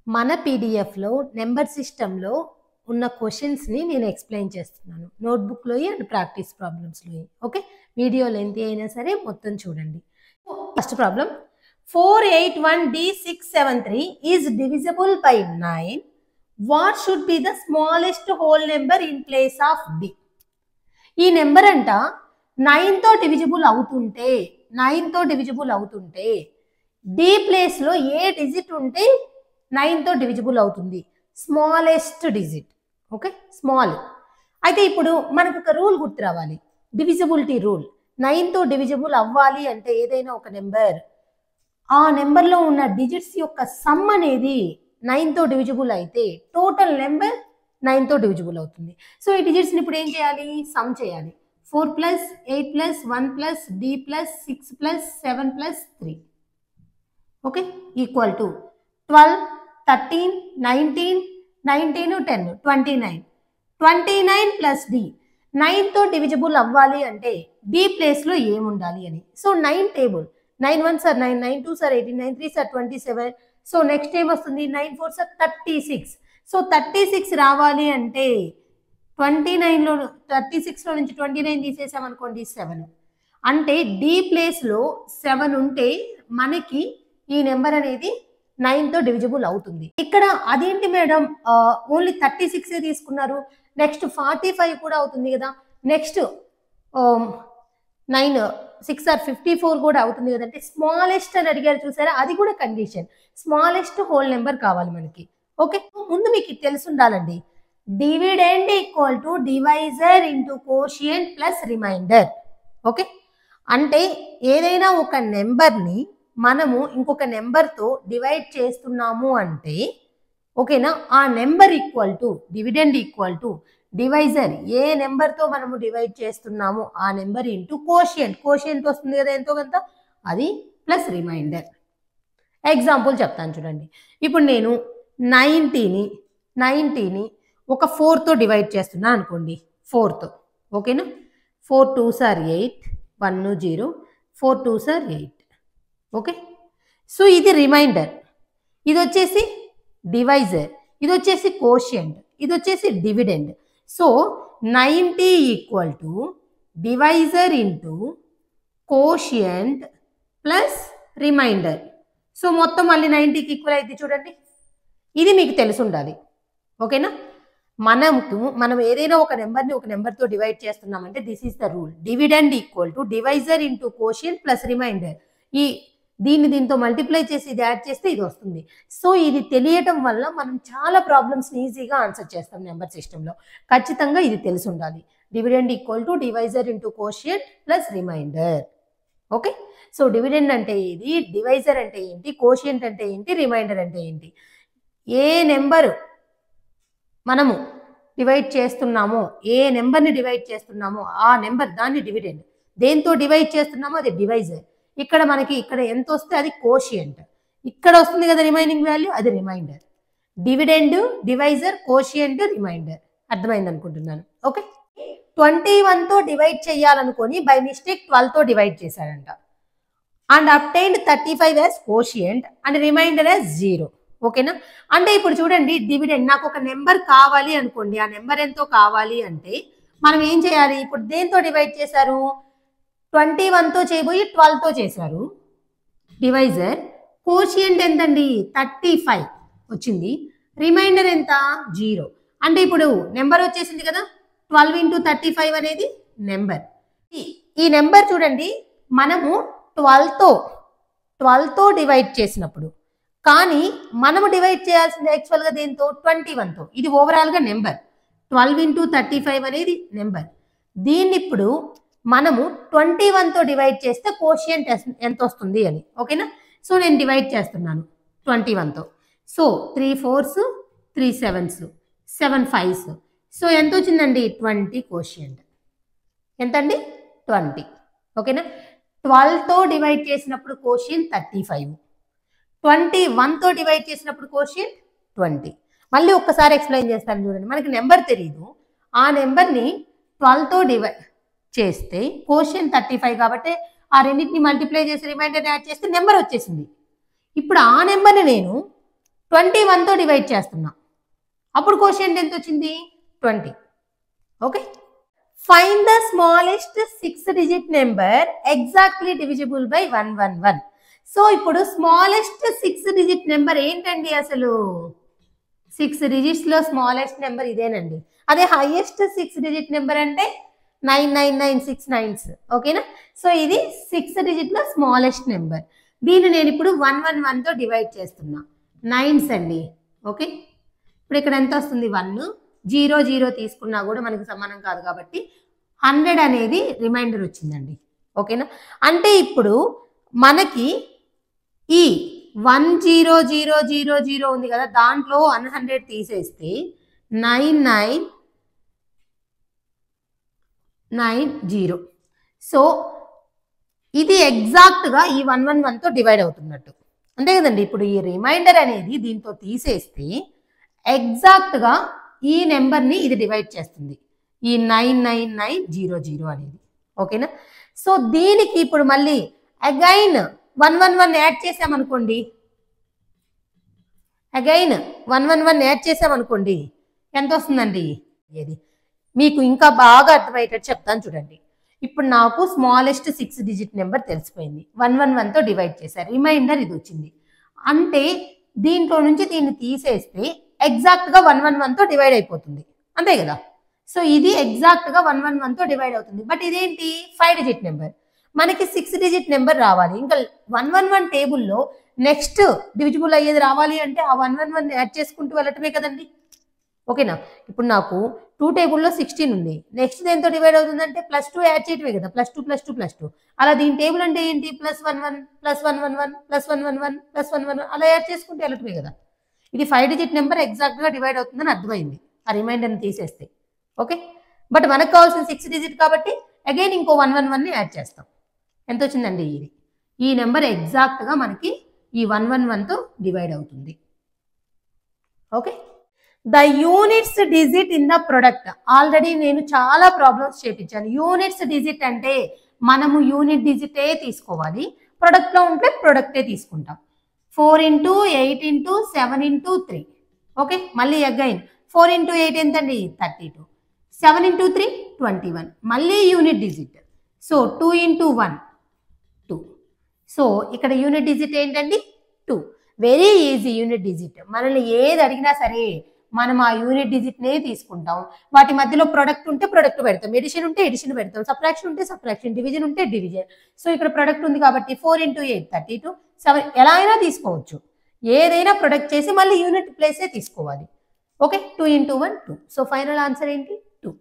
మన పీడిఎఫ్లో నెంబర్ సిస్టంలో ఉన్న క్వశ్చన్స్ని నేను ఎక్స్ప్లెయిన్ చేస్తున్నాను నోట్బుక్లో అండ్ ప్రాక్టీస్ ప్రాబ్లమ్స్లో. ఓకే, వీడియో లెంత్ అయినా సరే మొత్తం చూడండి. First problem, 481D673 is divisible by 9. What should be the smallest whole number in place of D? ఈ నెంబర్ అంట 9తో డివిజిబుల్ అవుతుంటే డి ప్లేస్లో ఏ డిజిట్ ఉంటే 9తో డివిజిబుల్ అవుతుంది? Smallest digit. Okay, small. అయితే ఇప్పుడు మనకు ఒక రూల్ గుర్తు రావాలి, డివిజిబిలిటీ రూల్. 9తో డివిజిబుల్ అవ్వాలి అంటే ఏదైనా ఒక నెంబర్, ఆ నెంబర్లో ఉన్న డిజిట్స్ యొక్క సమ్ అనేది 9తో డివిజిబుల్ అయితే టోటల్ నెంబర్ 9తో డివిజిబుల్ అవుతుంది. సో ఈ డిజిట్స్ని ఇప్పుడు ఏం చేయాలి? సమ్ చేయాలి. 4 + 8 + 1 + D + 6 + 7 + 3. Okay, equal to 12, 13, 19, 10, 29. 29 + D. 9తో డివిజిబుల్ అవ్వాలి అంటే D ప్లేస్లో ఏముండాలి అని. So 9 table, 9 1s are 9, 9 2s are 18, 9 3s are 27. So next ఏం వస్తుంది? 9 4s are 36. సో 36 రావాలి అంటే 36లో నుంచి 29 తీసేసామనుకోండి 7. అంటే D ప్లేస్లో 7 ఉంటే మనకి ఈ నెంబర్ అనేది 9తో డివిజిబుల్ అవుతుంది. ఇక్కడ అదేంటి మేడం, ఓన్లీ 36 తీసుకున్నారు, నెక్స్ట్ 45 కూడా అవుతుంది కదా, నెక్స్ట్ 9 6 are 54 కూడా అవుతుంది కదంటే స్మాలెస్ట్ అని అడిగారు చూసారా, అది కూడా కండిషన్. స్మాలెస్ట్ హోల్ నెంబర్ కావాలి మనకి. ఓకే, ముందు మీకు తెలిసి ఉండాలండి, dividend equal to divisor into quotient plus remainder. Okay, అంటే ఏదైనా ఒక నెంబర్ని మనము ఇంకొక నెంబర్తో డివైడ్ చేస్తున్నాము అంటే, ఓకేనా, ఆ number equal to dividend equal to divisor, ఏ నెంబర్తో మనము డివైడ్ చేస్తున్నాము ఆ నెంబర్ ఇంటూ కోషియంట్. కోషియంట్ వస్తుంది కదా ఎంతో కొంత, అది ప్లస్ రిమైండర్. ఎగ్జాంపుల్ చెప్తాను చూడండి. ఇప్పుడు నేను 90ని ఒక 4తో డివైడ్ చేస్తున్నా అనుకోండి, 4తో. ఓకేనా, 4 2s are 8, 1 0, 4 2s are 8. Okay, so ఇది రిమైండర్, ఇది వచ్చేసి డివైజర్, ఇది వచ్చేసి కోషియంట్, ఇది వచ్చేసి dividend. So 90 equal to divisor into quotient plus remainder. So మొత్తం మళ్ళీ 90కి ఈక్వల్ అయితే చూడండి, ఇది మీకు తెలిసి ఉండాలి. ఓకేనా, మనం ఏదైనా ఒక నెంబర్ని ఒక నెంబర్తో డివైడ్ చేస్తున్నామంటే this is the rule, dividend equal to divisor into quotient plus remainder. దీంతో మల్టిప్లై చేసి ఇది యాడ్ చేస్తే ఇది వస్తుంది. సో ఇది తెలియటం వల్ల మనం చాలా ప్రాబ్లమ్స్ని ఈజీగా ఆన్సర్ చేస్తాం నెంబర్ సిస్టంలో. ఖచ్చితంగా ఇది తెలిసి ఉండాలి, dividend equal to divisor into quotient plus remainder. Okay, so dividend అంటే ఏది, డివైజర్ అంటే ఏంటి, కోషియంట్ అంటే ఏంటి, రిమైండర్ అంటే ఏంటి. ఏ నెంబర్ మనము డివైడ్ చేస్తున్నామో, ఏ నెంబర్ని డివైడ్ చేస్తున్నామో ఆ నెంబర్, దాన్ని డివిడెండ్. దేంతో డివైడ్ చేస్తున్నామో అది డివైజర్. ఇక్కడ మనకి ఇక్కడ ఎంత వస్తే అది కోషియంట్, ఇక్కడ వస్తుంది కదా రిమైనింగ్ వాల్యూ, అది remainder. Dividend, divisor, quotient, remainder. అర్థమైంది అనుకుంటున్నాను. ఓకే, 21తో డివైడ్ చేయాలనుకొని బై మిస్టేక్ 12తో డివైడ్ చేశాడంట. And obtained 35 as quotient and remainder as 0. ఓకేనా, అంటే ఇప్పుడు చూడండి, డివిడెండ్ నాకు ఒక నెంబర్ కావాలి అనుకోండి, ఆ నెంబర్ ఎంతో కావాలి అంటే మనం ఏం చేయాలి? ఇప్పుడు దేంతో డివైడ్ చేశారు? 21తో చేయబోయి 12తో చేశారు డివైజర్. కోషియంట్ ఎంతండి? 35 వచ్చింది. రిమైండర్ ఎంత? 0. అంటే ఇప్పుడు నెంబర్ వచ్చేసింది కదా, 12 × 35 అనేది నెంబర్. ఈ నెంబర్ చూడండి, మనము 12తో డివైడ్ చేసినప్పుడు, కానీ మనము డివైడ్ చేయాల్సింది యాక్చువల్గా దేంతో? 21తో. ఇది ఓవరాల్గా నెంబర్. 12 × 35 అనేది నెంబర్. దీన్ని ఇప్పుడు మనము 21తో డివైడ్ చేస్తే కోషియంట్ ఎంత వస్తుంది అని. ఓకేనా, సో నేను డివైడ్ చేస్తున్నాను 21తో. So 3 4s, 3 7s, 7 5s. So ఎంత వచ్చిందండి? 20 కోషియంట్. ఎంతండి? 20. ఓకేనా, 12తో డివైడ్ చేసినప్పుడు కోషియంట్ 35, 21తో డివైడ్ చేసినప్పుడు కోషియంట్ 20. మళ్ళీ ఒక్కసారి ఎక్స్ప్లెయిన్ చేస్తాను చూడండి. మనకి నెంబర్ తెలియదు, ఆ నెంబర్ని 12తో డివైడ్ చేస్తే కోషియంట్ 35 కాబట్టి ఆ రెండింటిని మల్టిప్లై చేసి రిమైండర్ యాడ్ చేస్తే నెంబర్ వచ్చేసింది. ఇప్పుడు ఆ నెంబర్ని నేను 21తో డివైడ్ చేస్తున్నా, అప్పుడు కోషియంట్ ఎంత వచ్చింది 20. Okay, find the smallest 6 digit number exactly divisible by 111. So ఇప్పుడు స్మాలెస్ట్ 6 డిజిట్ నెంబర్ ఏంటండి? అసలు 6 డిజిట్స్ లో స్మాలెస్ట్ నెంబర్ ఇదేనండి. అదే హైయెస్ట్ 6 డిజిట్ నెంబర్ అంటే 9996 ఓకేనా? సో ఇది 6 డిజిట్ లో స్మాలెస్ట్ నెంబర్. దీన్ని నేను ఇప్పుడు 111తో డివైడ్ చేస్తున్నా. 9s అండి. ఓకే, ఇప్పుడు ఇక్కడ ఎంత వస్తుంది? 1 0 0 తీసుకున్నా కూడా మనకి సమానం కాదు కాబట్టి 100 అనేది రిమైండర్ వచ్చిందండి. ఓకేనా? అంటే ఇప్పుడు మనకి ఈ 10000 ఉంది కదా, దాంట్లో 100 తీసేస్తే 9990. సో ఇది ఎగ్జాక్ట్గా ఈ 111తో డివైడ్ అవుతున్నట్టు అంతే కదండి. ఇప్పుడు ఈ రిమైండర్ అనేది దీంతో తీసేస్తే ఎగ్జాక్ట్గా ఈ నెంబర్ని ఇది డివైడ్ చేస్తుంది, ఈ 99900 అనేది. ఓకేనా? సో దీనికి ఇప్పుడు మళ్ళీ అగైన్ 111 యాడ్ చేసామనుకోండి, ఎంత వస్తుందండి? ఇది మీకు ఇంకా బాగా అర్థమయ్యేటట్టు చెప్తాను చూడండి. ఇప్పుడు నాకు స్మాలెస్ట్ 6 డిజిట్ నెంబర్ తెలిసిపోయింది, 111తో డివైడ్ చేశారు, రిమైండర్ ఇది వచ్చింది. అంటే దీంట్లో నుంచి దీన్ని తీసేస్తే ఎగ్జాక్ట్గా 111తో డివైడ్ అయిపోతుంది అంతే కదా. సో ఇది ఎగ్జాక్ట్గా 111తో డివైడ్ అవుతుంది. బట్ ఇదేంటి? 5 డిజిట్ నెంబర్. మనకి 6 డిజిట్ నెంబర్ రావాలి. ఇంకా 111 టేబుల్లో నెక్స్ట్ డివిజిబుల్ అయ్యేది రావాలి అంటే ఆ 111 యాడ్ చేసుకుంటూ వెళ్ళటమే కదండి. ఓకేనా? ఇప్పుడు నాకు 2 టేబుల్లో 16 ఉంది, నెక్స్ట్ దేంతో డివైడ్ అవుతుందంటే +2 యాడ్ చేయటమే కదా, +2 అలా దీని టేబుల్ అంటే ఏంటి? +11 +111 +111 +111 అలా యాడ్ చేసుకుంటూ వెళ్ళటమే కదా. ఇది 5 డిజిట్ నెంబర్ ఎగ్జాక్ట్గా డివైడ్ అవుతుందని అర్థమైంది ఆ రిమైండర్ని తీసేస్తే. ఓకే, బట్ మనకు కావాల్సిన 6 డిజిట్ కాబట్టి అగైన్ ఇంకో 111ని యాడ్ చేస్తాం. ఎంత వచ్చిందండి? ఇది ఈ నెంబర్ ఎగ్జాక్ట్గా మనకి ఈ 111తో డివైడ్ అవుతుంది. Okay, the units digit in the product. Already నేను చాలా ప్రాబ్లమ్స్ చేపించాను. యూనిట్స్ డిజిట్ అంటే మనము యూనిట్ డిజిటే తీసుకోవాలి, ప్రొడక్ట్లో ఉంటే ప్రొడక్టే తీసుకుంటాం. 4 × 8 × 7 × 3. ఓకే, మళ్ళీ అగైన్ 4 × 8 ఎంతండి? 32. 7 × 3 21. మళ్ళీ యూనిట్ డిజిట్. సో 2 × 1 2. సో ఇక్కడ యూనిట్ డిజిట్ ఏంటండి? 2. Very easy unit digit. మనల్ని ఏది అడిగినా సరే మనం ఆ యూనిట్ డిజిట్నే తీసుకుంటాం. వాటి మధ్యలో ప్రొడక్ట్ ఉంటే ప్రొడక్ట్ పెడతాం, ఎడిషన్ ఉంటే ఎడిషన్ పెడతాం, సబ్ట్రాక్షన్ ఉంటే సబ్ట్రాక్షన్, డివిజన్ ఉంటే డివిజన్. సో ఇక్కడ ప్రొడక్ట్ ఉంది కాబట్టి 4 × 8 32. 7 ఎలా అయినా తీసుకోవచ్చు, ఏదైనా ప్రొడక్ట్ చేసి మళ్ళీ యూనిట్ ప్లేసే తీసుకోవాలి. ఓకే, 2 × 1 2. సో ఫైనల్ ఆన్సర్ ఏంటి? 2.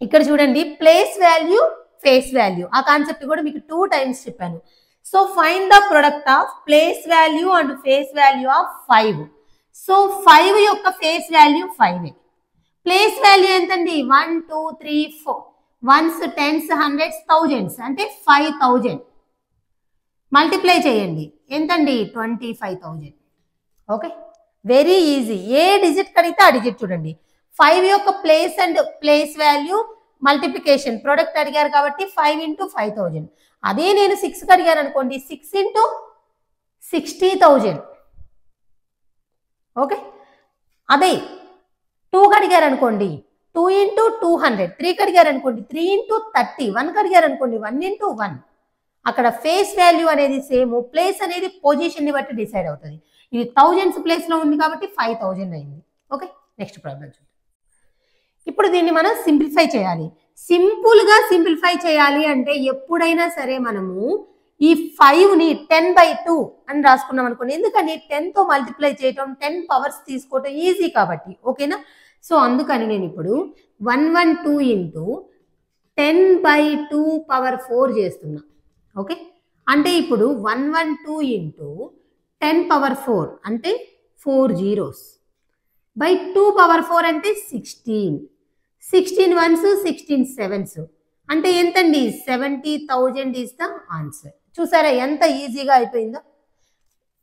ఇక్కడ చూడండి, ప్లేస్ వాల్యూ ఫేస్ వాల్యూ, ఆ కాన్సెప్ట్ కూడా మీకు 2 టైమ్స్ చెప్పాను. So find the product of place value and face value of 5. So 5 యొక్క ఫేస్ వాల్యూ 5. ప్లేస్ వాల్యూ ఎంతండి? 1 2 3 4 1s 10s 100s 1000s అంటే 5000. మల్టిప్లై చేయండి, ఎంతండి? 25,000. Okay, very easy. ఏ డిజిట్ కడిగితే ఆ డిజిట్ చూడండి. 5 యొక్క place and place value multiplication, product అడిగారు కాబట్టి 5 × 5000. అదే నేను 6 అడిగాను అనుకోండి, 6 × 60,000. ఓకే, అదే 2 అడిగారు అనుకోండి 2 × 200. 3 అడిగారు అనుకోండి 3 × 30. 1 అడిగారు అనుకోండి 1 × 1. అక్కడ ఫేస్ వాల్యూ అనేది సేమ్, ప్లేస్ అనేది పొజిషన్ని బట్టి డిసైడ్ అవుతుంది. ఇది 1000s ప్లేస్లో ఉంది కాబట్టి 5000 అయింది. ఓకే, నెక్స్ట్ ప్రాబ్లం చూద్దాం. ఇప్పుడు దీన్ని మనం సింప్లిఫై చేయాలి. సింపుల్గా సింప్లిఫై చేయాలి అంటే ఎప్పుడైనా సరే మనము ఈ 5ని 10/2 అని రాసుకున్నాం అనుకోండి. ఎందుకని? 10తో మల్టిప్లై చేయటం, 10 పవర్స్ తీసుకోవటం ఈజీ కాబట్టి. ఓకేనా? సో అందుకని నేను ఇప్పుడు 112 × 10/2⁴ చేస్తున్నా. ఓకే, అంటే ఇప్పుడు 112 × 10⁴ అంటే 4 zeros by 2⁴ అంటే 16. 16 1s 16 7s అంటే ఎంతండి? 70,000 ఈజ్ ద ఆన్సర్. చూసారా ఎంత ఈజీగా అయిపోయిందో.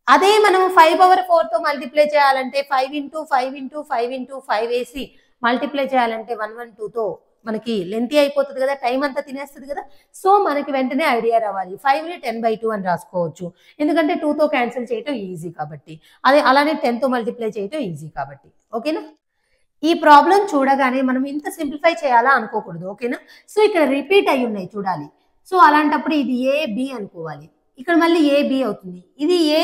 అదే మనం 5⁴తో మల్టిప్లై చేయాలంటే 5 × 5 × 5 × 5 వేసి మల్టిప్లై చేయాలంటే 112తో మనకి లెంతీ అయిపోతుంది కదా, టైం అంతా తినేస్తుంది కదా. సో మనకి వెంటనే ఐడియా రావాలి. 5ని 10/2 అని రాసుకోవచ్చు, ఎందుకంటే 2తో క్యాన్సిల్ చేయటం ఈజీ కాబట్టి. అదే అలానే 10తో మల్టిప్లై చేయటం ఈజీ కాబట్టి. ఓకేనా? ఈ ప్రాబ్లం చూడగానే మనం ఇంత సింప్లిఫై చేయాలా అనుకోకూడదు. ఓకేనా? సో ఇక్కడ రిపీట్ అయి ఉన్నాయి చూడాలి. సో అలాంటప్పుడు ఇది ఏ బి అనుకోవాలి. ఇక్కడ మళ్ళీ ఏ బి అవుతుంది, ఇది ఏ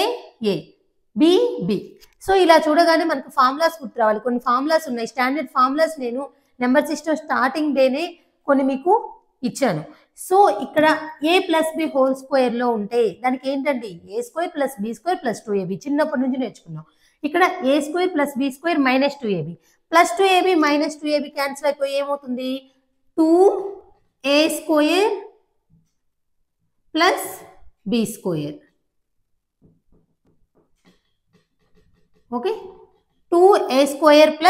బి బి. సో ఇలా చూడగానే మనకు ఫార్ములాస్ గుర్తు రావాలి. కొన్ని ఫార్ములాస్ ఉన్నాయి, స్టాండర్డ్ ఫార్ములాస్ నేను నెంబర్ సిస్టమ్ స్టార్టింగ్ డేనే కొన్ని మీకు ఇచ్చాను. సో ఇక్కడ ఏ ప్లస్ బి హోల్ స్క్వేర్లో ఉంటే దానికి ఏంటండి a² + b² + 2ab చిన్నప్పటి నుంచి నేర్చుకున్నాం. ఇక్కడ a² + b² - 2ab + 2ab - 2ab cancel అయిపోయి ఏమవుతుంది, 2a² + b². Okay, 2a² +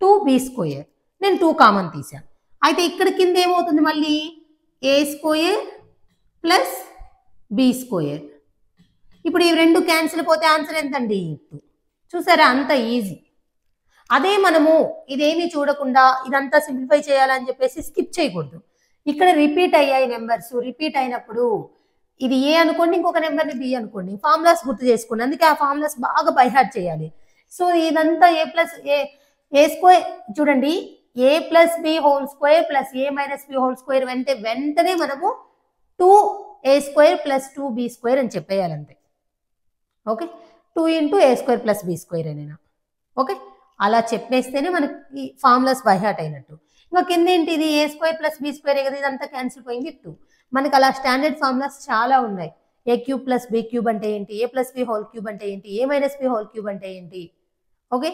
2b². నేను 2 కామన్ తీసాను. అయితే ఇక్కడ కింద ఏమవుతుంది మళ్ళీ a² + b². ఇప్పుడు ఈ రెండు క్యాన్సిల్ పోతే ఆన్సర్ ఎంతండి 2. చూసారా, అంత ఈజీ. అదే మనము ఇదేమీ చూడకుండా ఇదంతా సింప్లిఫై చేయాలని చెప్పేసి స్కిప్ చేయకూడదు. ఇక్కడ రిపీట్ అయ్యాయి నెంబర్స్, రిపీట్ అయినప్పుడు ఇది ఏ అనుకోండి, ఇంకొక నెంబర్ని బి అనుకోండి, ఫార్ములాస్ గుర్తు చేసుకోండి. అందుకే ఆ ఫార్ములాస్ బాగా బైహార్ట్ చేయాలి. సో ఇదంతా a² చూడండి, a + b whole square + a - b whole square వెంటనే మనము 2a² + 2b² అని చెప్పేయాలంతే. Okay, 2 × a² + b² అనేనా. ఓకే, అలా చెప్పేస్తేనే మనకి ఫార్ములాస్ బైహార్ట్ అయినట్టు. ఇంకా కింద ఏంటి, ఇది a² + b² కదా, ఇదంతా క్యాన్సిల్ పోయింది 2. మనకి అలా స్టాండర్డ్ ఫార్ములాస్ చాలా ఉన్నాయి. a³ + b³ అంటే ఏంటి, a + b హోల్ క్యూబ్ అంటే ఏంటి, a - b హోల్ క్యూబ్ అంటే ఏంటి. ఓకే,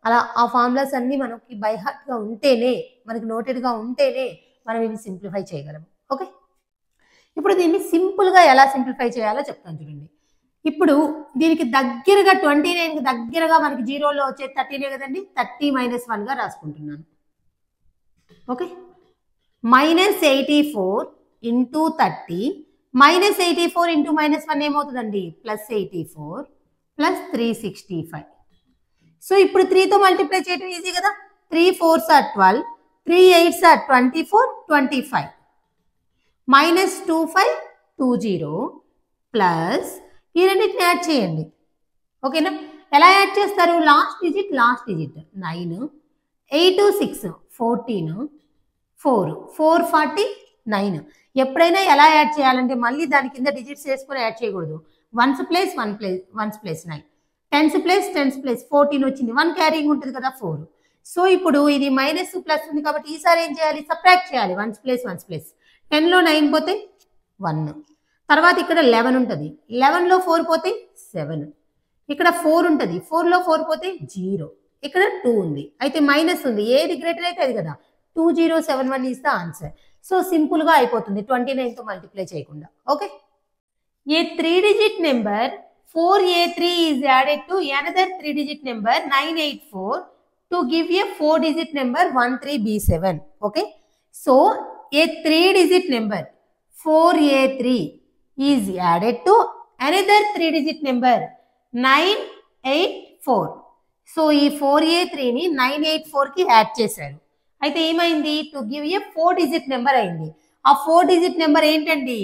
అలా ఆ ఫార్ములాస్ అన్నీ మనకి బైహార్ట్గా ఉంటేనే, మనకి నోటెడ్గా ఉంటేనే మనం ఇవి సింప్లిఫై చేయగలం. ఓకే, ఇప్పుడు దీన్ని సింపుల్గా ఎలా సింప్లిఫై చేయాలో చెప్తాను చూడండి. ఇప్పుడు దీనికి దగ్గరగా 29కి దగ్గరగా మనకి 0లో వచ్చే 13 కదండి, 30 - 1గా రాసుకుంటున్నాను. ఓకే, -84 × 30 -84 × -1 ఏమవుతుందండి +84 + 365. సో ఇప్పుడు 3తో మల్టిప్లై చేయడం ఈజీ కదా. 3 4s are 12, 3 8s are 24, 25 -2520 plus ఈ రెండింటిని యాడ్ చేయండి. ఓకేనా, ఎలా యాడ్ చేస్తారు, లాస్ట్ డిజిట్ 9, 8 6 14, 4 449. ఎప్పుడైనా ఎలా యాడ్ చేయాలంటే మళ్ళీ దాని కింద డిజిట్స్ వేసుకొని యాడ్ చేయకూడదు. 1s place 9, 10s place 10s place 14 వచ్చింది, 1 క్యారింగ్ ఉంటుంది కదా 4. సో ఇప్పుడు ఇది మైనస్ ప్లస్ ఉంది కాబట్టి ఈసారి ఏం చేయాలి, సబ్ట్రాక్ట్ చేయాలి. 1s ప్లేస్ 10లో 9 పోతే 1. తర్వాత ఇక్కడ 11 ఉంటుంది, 11లో 4 పోతే 7. ఇక్కడ 4 ఉంటుంది, 4లో 4 పోతే 0. ఇక్కడ 2 ఉంది, అయితే మైనస్ ఉంది, ఏది గ్రేటర్ అయితే అది కదా. 2071 ఈస్ ద ఆన్సర్. సో సింపుల్గా అయిపోతుంది 29తో మల్టిప్లై చేయకుండా. Okay, A 3-digit number 4a3 is added to another 3-digit number 984 to give a 4-digit number 13b7. Okay, so a 3-digit number 4a3 is added to another 3-digit number 984. So ఈ 4a3ని 984కి add చేశారు. అయితే ఏమైంది, to give a 4-digit number అయింది. ఆ 4-digit number ఏంటండి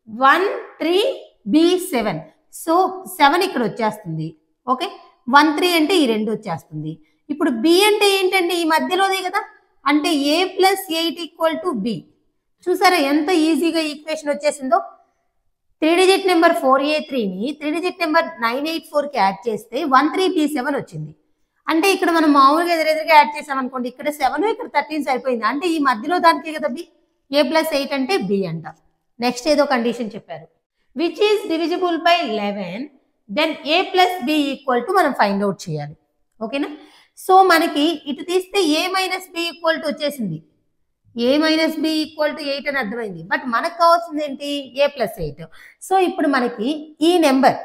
13b7. So 7 ఇక్కడ వచ్చేస్తుంది. Okay, 13 అంటే ఈ 2 వచ్చేస్తుంది. ఇప్పుడు b అంటే ఏంటండి, ఈ మధ్యలోదే కదా, అంటే a + 8 = b. చూసారా ఎంత ఈజీగా ఈక్వేషన్ వచ్చేసిందో. 3-digit నెంబర్ 4a3ని 3-digit నెంబర్ 984కి యాడ్ చేస్తే 13b7 వచ్చింది. అంటే ఇక్కడ మనం మామూలుగా ఎదురెదురుగా యాడ్ చేసామనుకోండి, ఇక్కడ 7 ఇక్కడ 13 సరిపోయింది. అంటే ఈ మధ్యలో దానికే కదా b, a + 8 అంటే b అంట. నెక్స్ట్ ఏదో కండిషన్ చెప్పారు, which is divisible by 11, then a + b = మనం ఫైండ్ అవుట్ చేయాలి. ఓకేనా, సో మనకి ఇటు తీస్తే a - b = వచ్చేసింది, a - b = 8 అని అర్థమైంది. బట్ మనకు కావాల్సింది ఏంటి, a + 8. సో ఇప్పుడు మనకి ఈ నెంబర్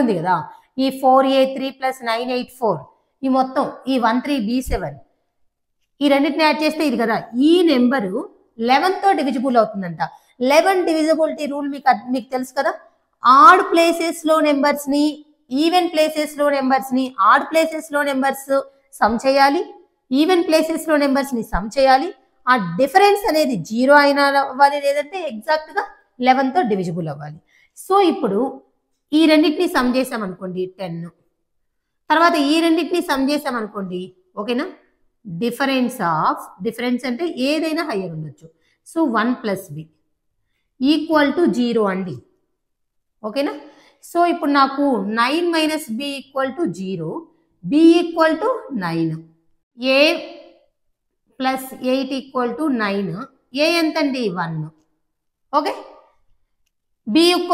ఉంది కదా, ఈ 4a3 + 984, ఈ మొత్తం ఈ 13b7, ఈ రెండింటిని యాడ్ చేస్తే ఇది కదా, ఈ నెంబరు 11తో డివిజిబుల్ అవుతుందంట. 11 డివిజిబిలిటీ రూల్ మీకు తెలుసు కదా. ఆడ్ ప్లేసెస్లో నెంబర్స్ని, ఈవెన్ ప్లేసెస్లో నెంబర్స్ని, ఆడ్ ప్లేసెస్లో నెంబర్స్ సమ్ చేయాలి, ఈవెన్ ప్లేసెస్లో నెంబర్స్ని సమ్ చేయాలి, ఆ డిఫరెన్స్ అనేది 0 అయినా అవ్వాలి, లేదంటే ఎగ్జాక్ట్గా 11తో డివిజిబుల్ అవ్వాలి. సో ఇప్పుడు ఈ రెండింటిని సమ్ చేసామనుకోండి 10, తర్వాత ఈ రెండింటిని సమ్ చేసామనుకోండి, ఓకేనా, డిఫరెన్స్ అంటే ఏదైనా హయ్యర్ ఉండొచ్చు. సో 1 + b ఈక్వల్ టు 0 అండి, ఓకేనా. సో ఇప్పుడు నాకు 9 - b = 0, b = 9, a + 8 = 9, a ఎంతండి 1, ఓకే, b =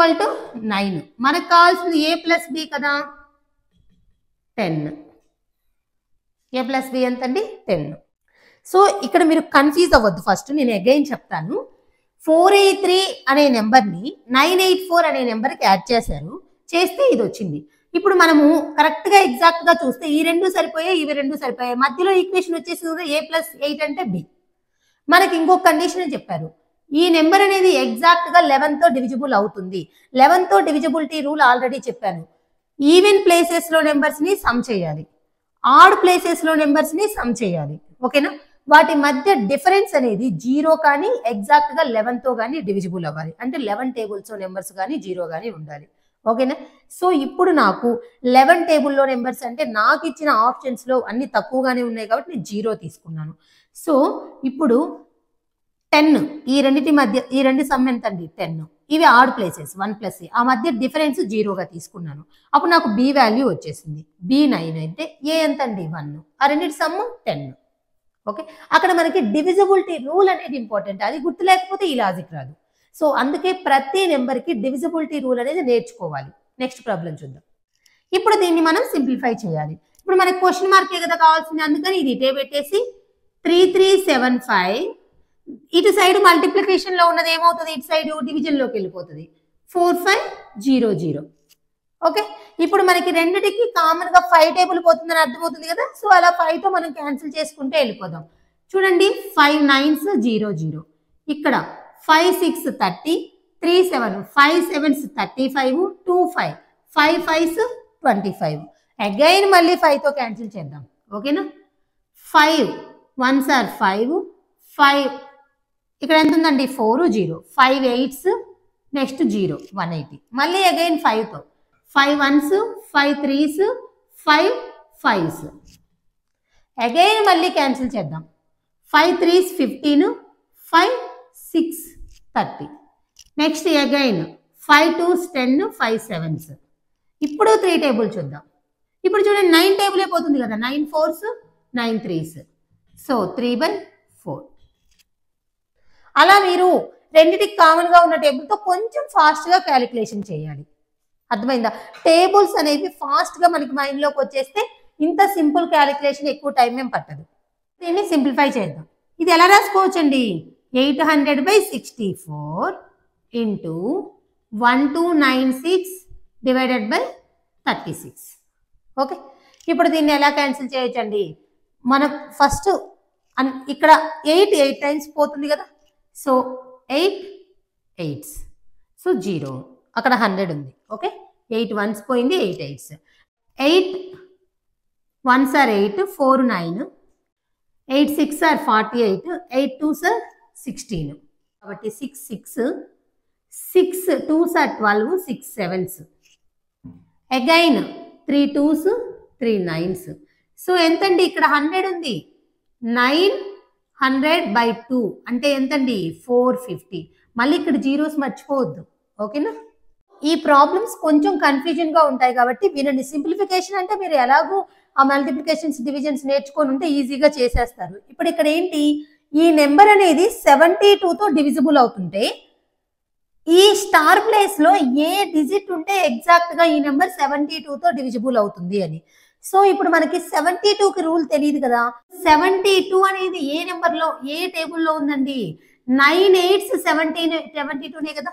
9. మనకు కావాల్సింది a + b కదా, 10. a + b ఎంతండి 10. సో ఇక్కడ మీరు కన్ఫ్యూజ్ అవ్వద్దు. ఫస్ట్ నేను అగైన్ చెప్తాను. 483 అనే నెంబర్ని 984 అనే నెంబర్కి యాడ్ చేశారు, చేస్తే ఇది వచ్చింది. ఇప్పుడు మనము కరెక్ట్గా ఎగ్జాక్ట్గా చూస్తే ఈ రెండు సరిపోయాయి, ఇవి రెండు సరిపోయాయి, మధ్యలో ఈక్వేషన్ వచ్చేసి a + 8 అంటే b. మనకి ఇంకొక కండిషన్ చెప్పారు, ఈ నెంబర్ అనేది ఎగ్జాక్ట్గా 11తో డివిజిబుల్ అవుతుంది. 11తో డివిజిబిలిటీ రూల్ ఆల్రెడీ చెప్పాను. ఈవెన్ ప్లేసెస్లో నెంబర్స్ని సమ్ చేయాలి, ఆడ్ ప్లేసెస్లో నెంబర్స్ని సమ్ చేయాలి, ఓకేనా. వాటి మధ్య డిఫరెన్స్ అనేది 0 కానీ ఎగ్జాక్ట్గా 11తో కానీ డివిజిబుల్ అవ్వాలి. అంటే 11 టేబుల్స్ నెంబర్స్ కానీ 0 కానీ ఉండాలి, ఓకేనా. సో ఇప్పుడు నాకు 11 టేబుల్లో నెంబర్స్ అంటే నాకు ఇచ్చిన ఆప్షన్స్లో అన్ని తక్కువగానే ఉన్నాయి కాబట్టి నేను 0 తీసుకున్నాను. సో ఇప్పుడు 10, ఈ రెండింటి మధ్య ఈ రెండు సమ్ ఎంత అండి 10, ఇవి ఆడ్ ప్లేసెస్ 1 + a, ఆ మధ్య డిఫరెన్స్ 0గా తీసుకున్నాను. అప్పుడు నాకు b వాల్యూ వచ్చేసింది, b 9 అయితే a ఎంత అండి 1, ఆ రెండింటి సమ్ 10, ఓకే. అక్కడ మనకి డివిజిబిలిటీ రూల్ అనేది ఇంపార్టెంట్, అది గుర్తు లేకపోతే ఈ లాజిక్ రాదు. సో అందుకే ప్రతి నెంబర్కి డివిజిబిలిటీ రూల్ అనేది నేర్చుకోవాలి. నెక్స్ట్ ప్రాబ్లం చూద్దాం. ఇప్పుడు దీన్ని మనం సింప్లిఫై చేయాలి. ఇప్పుడు మనకి క్వశ్చన్ మార్కే కదా కావాల్సింది, అందుకని ఇది ఇటే పెట్టేసి 3375, ఇటు సైడ్ మల్టిప్లికేషన్ లో ఉన్నది ఏమవుతుంది, ఇటు సైడ్ డివిజన్ లోకి వెళ్ళిపోతుంది, 4500, ఓకే. ఇప్పుడు మనకి రెండిటికి కామన్ గా 5 టేబుల్ పోతుందని అర్థమవుతుంది కదా. సో అలా 5తో మనం క్యాన్సిల్ చేసుకుంటే వెళ్ళిపోదాం. చూడండి 5 9s 00, ఇక్కడ 5 6 30, 3 7 5 7s 35, 2 5 5 5s 25. అగైన్ మళ్ళీ 5తో క్యాన్సిల్ చేద్దాం, ఓకేనా. 5 1s are 5, 5 ఇక్కడ ఎంత ఉందండి 4 0, 5 8s నెక్స్ట్ 0 180, మళ్ళీ అగైన్ 5తో 5 1s 5 3s 5 5s, అగైన్ మళ్ళీ క్యాన్సిల్ చేద్దాం. 5 3s 15, 5 6 30, next again 5 2s 10, 5 7s. ఇప్పుడు 3 టేబుల్ చూద్దాం. ఇప్పుడు చూడండి 9 టేబుల్ అయిపోతుంది కదా, 9 4s 9 3s, సో 3/4. అలా మీరు రెండిటికి కామన్గా ఉన్న టేబుల్తో కొంచెం ఫాస్ట్గా క్యాలిక్యులేషన్ చేయాలి, అర్థమైందా. టేబుల్స్ అనేవి ఫాస్ట్గా మనకి మైండ్లోకి వచ్చేస్తే ఇంత సింపుల్ క్యాలిక్యులేషన్ ఎక్కువ టైం ఏం పట్టదు. దీన్ని సింప్లిఫై చేద్దాం. ఇది ఎలా రాసుకోవచ్చండి, 800/64 ఇంటూ 1296 / 36, ఓకే. ఇప్పుడు దీన్ని ఎలా క్యాన్సిల్ చేయొచ్చండి, మనం ఫస్ట్ ఇక్కడ 8 టైమ్స్ పోతుంది కదా, సో 8 8s, సో 0, అక్కడ 100 ఉంది, ఓకే. 8 1s పోయింది, 8 8s, 8 1s are 8, 4 9, 8 6 are 48, 8 2s are 16, కాబట్టి 6 6, 6 2s are 12, 6 7s, again 3 2s 3 9s. So ఎంతండి ఇక్కడ 100 ఉంది, 900/2 అంటే ఎంతండి 450. మళ్ళీ ఇక్కడ జీరోస్ మర్చిపోవద్దు, ఓకేనా. ఈ ప్రాబ్లమ్స్ కొంచెం కన్ఫ్యూజన్గా ఉంటాయి కాబట్టి వినండి. సింప్లిఫికేషన్ అంటే మీరు ఎలాగో ఆ మల్టిప్లికేషన్స్ డివిజన్స్ నేర్చుకొని ఉంటే ఈజీగా చేసేస్తారు. ఇప్పుడు ఇక్కడ ఏంటి, ఈ నెంబర్ అనేది 72తో డివిజిబుల్ అవుతుంటే ఈ స్టార్ ప్లేస్లో ఏ డిజిట్ ఉంటే ఎగ్జాక్ట్గా ఈ నెంబర్ 72తో డివిజిబుల్ అవుతుంది అని. సో ఇప్పుడు మనకి 72కి రూల్ తెలియదు కదా. 72 అనేది ఏ నెంబర్లో ఏ టేబుల్లో ఉందండి, 9 8s 72నే కదా.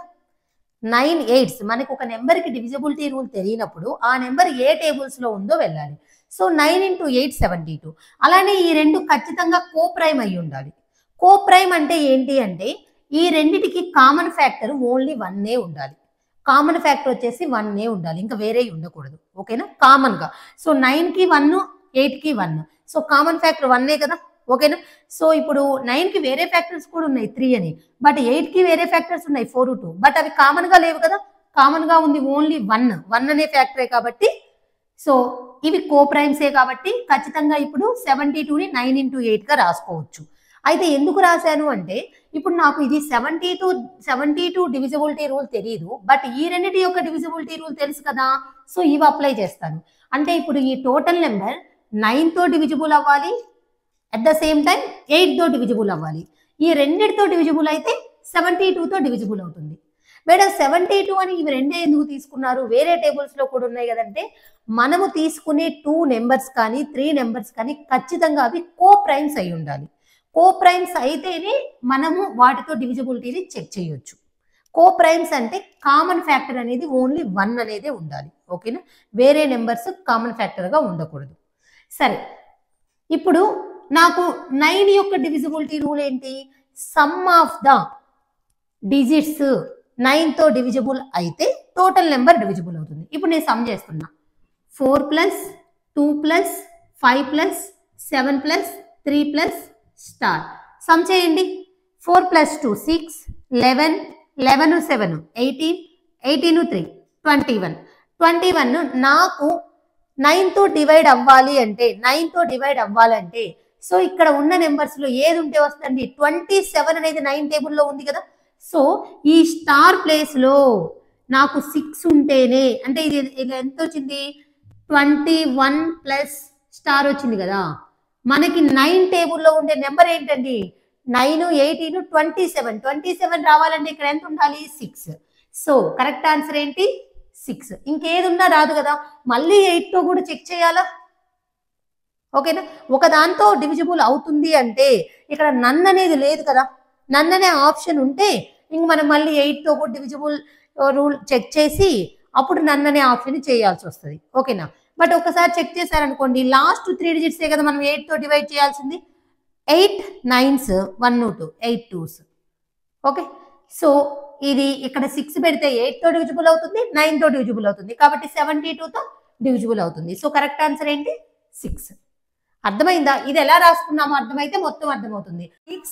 9 8s మనకు ఒక నెంబర్కి డివిజిబిలిటీ రూల్ తెలియనప్పుడు ఆ నెంబర్ ఏ టేబుల్స్లో ఉందో వెళ్ళాలి. సో 9 × 8 72. అలానే ఈ రెండు ఖచ్చితంగా కో ప్రైమ్ అయి ఉండాలి. కో ప్రైమ్ అంటే ఏంటి అంటే ఈ రెండిటికి కామన్ ఫ్యాక్టర్ ఓన్లీ 1 ఉండాలి. కామన్ ఫ్యాక్టర్ వచ్చేసి 1 ఉండాలి, ఇంకా వేరే ఉండకూడదు, ఓకేనా. కామన్గా సో 9కి 1 8కి 1, సో కామన్ ఫ్యాక్టర్ 1 కదా. ఓకేనా. సో ఇప్పుడు 9కి వేరే ఫ్యాక్టర్స్ కూడా ఉన్నాయి 3 అని, బట్ 8కి వేరే ఫ్యాక్టర్స్ ఉన్నాయి 4 2, బట్ అవి కామన్ గా లేవు కదా, కామన్ గా ఉంది ఓన్లీ 1 అనే ఫ్యాక్టరే కాబట్టి సో ఇవి కో ప్రైమ్సే కాబట్టి ఖచ్చితంగా ఇప్పుడు 72ని 9 into 8 గా రాసుకోవచ్చు. అయితే ఎందుకు రాశాను అంటే ఇప్పుడు నాకు ఇది 72 డివిజిబిలిటీ రూల్ తెలియదు, బట్ ఈ రెండింటి యొక్క డివిజిబిలిటీ రూల్ తెలుసు కదా, సో ఇవి అప్లై చేస్తాను. అంటే ఇప్పుడు ఈ టోటల్ నెంబర్ 9తో డివిజిబుల్ అవ్వాలి, అట్ ద సేమ్ టైం 8తో డివిజిబుల్ అవ్వాలి. ఈ రెండింటితో డివిజిబుల్ అయితే 72తో డివిజిబుల్ అవుతుంది. మేడం 72 అని ఇవి రెండే ఎందుకు తీసుకున్నారు, వేరే టేబుల్స్ లో కూడా ఉన్నాయి కదంటే, మనము తీసుకునే 2 నెంబర్స్ కానీ 3 నెంబర్స్ కానీ ఖచ్చితంగా అవి కో ప్రైమ్స్ అయి ఉండాలి. కో ప్రైమ్స్ అయితేనే మనము వాటితో డివిజిబిలిటీని చెక్ చేయొచ్చు. కో ప్రైమ్స్ అంటే కామన్ ఫ్యాక్టర్ అనేది ఓన్లీ 1 అనేది ఉండాలి, ఓకేనా, వేరే నెంబర్స్ కామన్ ఫ్యాక్టర్గా ఉండకూడదు. సరే, ఇప్పుడు నాకు 9 యొక్క డివిజిబిలిటీ రూల్ ఏంటి, సమ్ ఆఫ్ ద డిజిట్స్ 9తో డివిజిబుల్ అయితే టోటల్ నెంబర్ డివిజిబుల్ అవుతుంది. ఇప్పుడు నేను సమ్ చేస్తున్నా, 4 + 2 + 5 + 7 + 3 + స్టార్. సమ్ చేయండి. 4 + 2 6, 11, 11 7 18, 18 3 21. 21 నాకు 9తో డివైడ్ అవ్వాలి అంటే సో ఇక్కడ ఉన్న నెంబర్స్ లో ఏది ఉంటే వస్తుంది, 27 అనేది 9 టేబుల్లో ఉంది కదా, సో ఈ స్టార్ ప్లేస్ లో నాకు 6 ఉంటేనే, అంటే ఇది ఎంత వచ్చింది, 21 ప్లస్ స్టార్ వచ్చింది కదా, మనకి 9 టేబుల్లో ఉండే నెంబర్ ఏంటండి, 9, 18, 27 రావాలంటే ఇక్కడ ఎంత ఉండాలి, 6. సో కరెక్ట్ ఆన్సర్ ఏంటి, 6. ఇంకేది ఉన్నా రాదు కదా, మళ్ళీ 8తో కూడా చెక్ చేయాలా, ఓకేనా. ఒక దాంతో డివిజిబుల్ అవుతుంది అంటే ఇక్కడ నన్ అనేది లేదు కదా, నన్ అనే ఆప్షన్ ఉంటే ఇంక మనం మళ్ళీ 8తో కూడా డివిజిబుల్ రూల్ చెక్ చేసి అప్పుడు నన్ అనే ఆప్షన్ చేయాల్సి వస్తుంది, ఓకేనా. బట్ ఒకసారి చెక్ చేశారనుకోండి, లాస్ట్ 3 డిజిట్సే కదా మనం 8తో డివైడ్ చేయాల్సింది, 8 9s 1 2 8 2s, ఓకే. సో ఇది ఇక్కడ 6 పెడితే 8తో డివిజిబుల్ అవుతుంది, 9తో డివిజిబుల్ అవుతుంది, కాబట్టి 72తో డివిజిబుల్ అవుతుంది. సో కరెక్ట్ ఆన్సర్ ఏంటి, 6. అర్థమైందా, ఇది ఎలా రాసుకున్నామో అర్థమైతే మొత్తం అర్థమవుతుంది. 6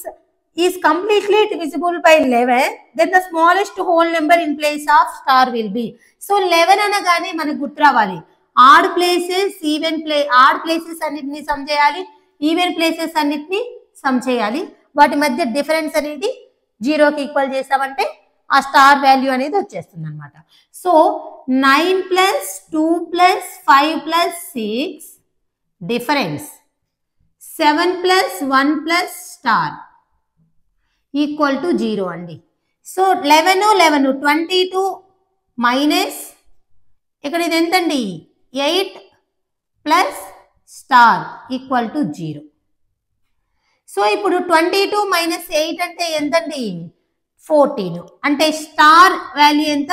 is completely divisible by 11, then the smallest whole number in place of star will be. So 11 అనగానే మనకు గుర్తు రావాలి, ఆడ్ ప్లేసెస్ అన్నిటిని సమ్ చేయాలి, ఈవెన్ ప్లేసెస్ అన్నిటిని సమ్ చేయాలి, వాటి మధ్య డిఫరెన్స్ అనేది 0కి ఈక్వల్ చేసామంటే ఆ స్టార్ వాల్యూ అనేది వచ్చేస్తుంది అనమాట. So 9 + 2 + 5 + 6 difference, 7 + 1 + star equal to 0 అండి. సో 11 22 మైనస్ ఇక్కడ ఇది ఎంతండి, 8 plus star equal to 0. So ఇప్పుడు 22 - 8 అంటే ఎంతండి, 14. అంటే స్టార్ వాల్యూ ఎంత,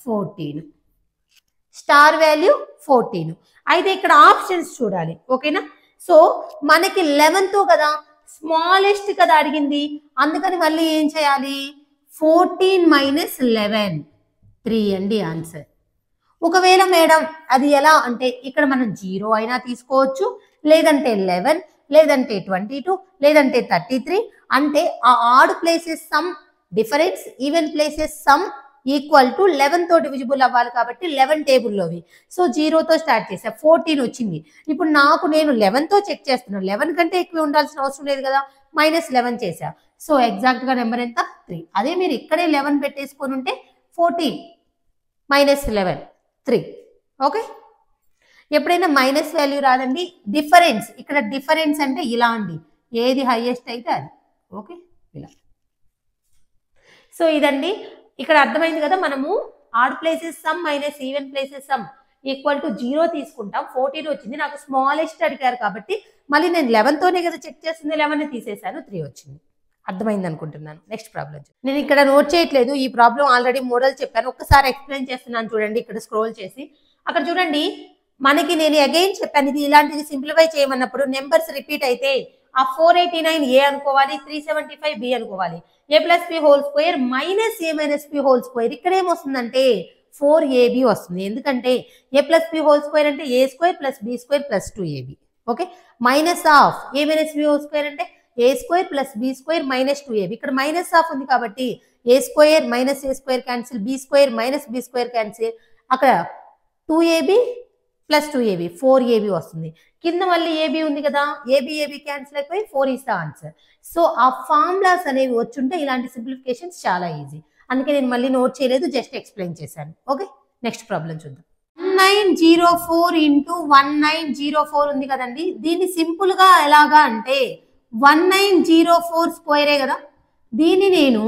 14. Star value 14. అయితే ఇక్కడ ఆప్షన్స్ చూడాలి, ఓకేనా. సో మనకి 11తో కదా, స్మాలెస్ట్ కదా అడిగింది, అందుకని మళ్ళీ ఏం చేయాలి, 14 - 11 3 అండి ఆన్సర్. ఒకవేళ మేడం అది ఎలా అంటే ఇక్కడ మనం 0 అయినా తీసుకోవచ్చు, లేదంటే 11, లేదంటే 22, లేదంటే 33, అంటే ఆ odd places sum difference, even places sum equal to 11తో డివిజిబుల్ అవ్వాలి కాబట్టి 11 టేబుల్లోవి. సో 0తో స్టార్ట్ చేసా, 14 వచ్చింది. ఇప్పుడు నేను 11తో చెక్ చేస్తున్నాను, 11 కంటే ఎక్కువ ఉండాల్సిన అవసరం లేదు కదా, -11 చేసా. సో ఎగ్జాక్ట్గా నెంబర్ ఎంత, 3. అదే మీరు ఇక్కడే 11 పెట్టేసుకొని ఉంటే 14 - 11 3, ఓకే. ఎప్పుడైనా మైనస్ వాల్యూ రాదండి, డిఫరెన్స్, ఇక్కడ డిఫరెన్స్ అంటే ఇలా అండి, ఏది హైయెస్ట్ అయితే అది, ఓకే, ఇలా. సో ఇదండి, ఇక్కడ అర్థమైంది కదా, మనము add places some minus even places sum equal to 0 తీసుకుంటాం. 14 వచ్చింది, నాకు స్మాలెస్ట్ అడిగారు కాబట్టి మళ్ళీ నేను 11తోనే కదా చెక్ చేస్తుంది, 11 తీసేసాను, 3 వచ్చింది. అర్థమైంది అనుకుంటున్నాను. నెక్స్ట్ ప్రాబ్లం, నేను ఇక్కడ నోట్ చేయట్లేదు, ఈ ప్రాబ్లం ఆల్రెడీ మోడల్ చెప్పాను, ఒక్కసారి ఎక్స్ప్లెయిన్ చేస్తున్నాను చూడండి. ఇక్కడ స్క్రోల్ చేసి అక్కడ చూడండి, మనకి నేను అగైన్ చెప్పాను, ఇది ఇలాంటిది సింప్లిఫై చేయమన్నప్పుడు నెంబర్స్ రిపీట్ అయితే ఆ 489 ఏ అనుకోవాలి, 375 బి అనుకోవాలి, a + b² - a - b². ఇక్కడ ఏమొస్తుందంటే 4ab వస్తుంది, ఎందుకంటే a + b² అంటే a² + b² + 2ab, okay, minus of a minus b whole square అంటే a square plus b square minus 2ab. ఇక్కడ మైనస్ ఆఫ్ ఉంది కాబట్టి a square minus a square cancel, b square minus b square cancel, అక్కడ 2ab plus 2ab 4ab వస్తుంది. కింద మళ్ళీ AB ఉంది కదా, ఏబి క్యాన్సిల్ అయిపోయి 4 ఈస్ ద ఆన్సర్. సో ఆ ఫార్ములాస్ అనేవి వచ్చుంటే ఇలాంటి సింప్లిఫికేషన్స్ చాలా ఈజీ. అందుకే నేను మళ్ళీ నోట్ చేయలేదు, జస్ట్ ఎక్స్ప్లెయిన్ చేశాను. ఓకే, నెక్స్ట్ ప్రాబ్లం చూద్దాం. 1904 ఇంటూ 1904 ఉంది కదండి, దీన్ని సింపుల్ గా ఎలాగా అంటే 1904 స్క్వేరే కదా, దీన్ని నేను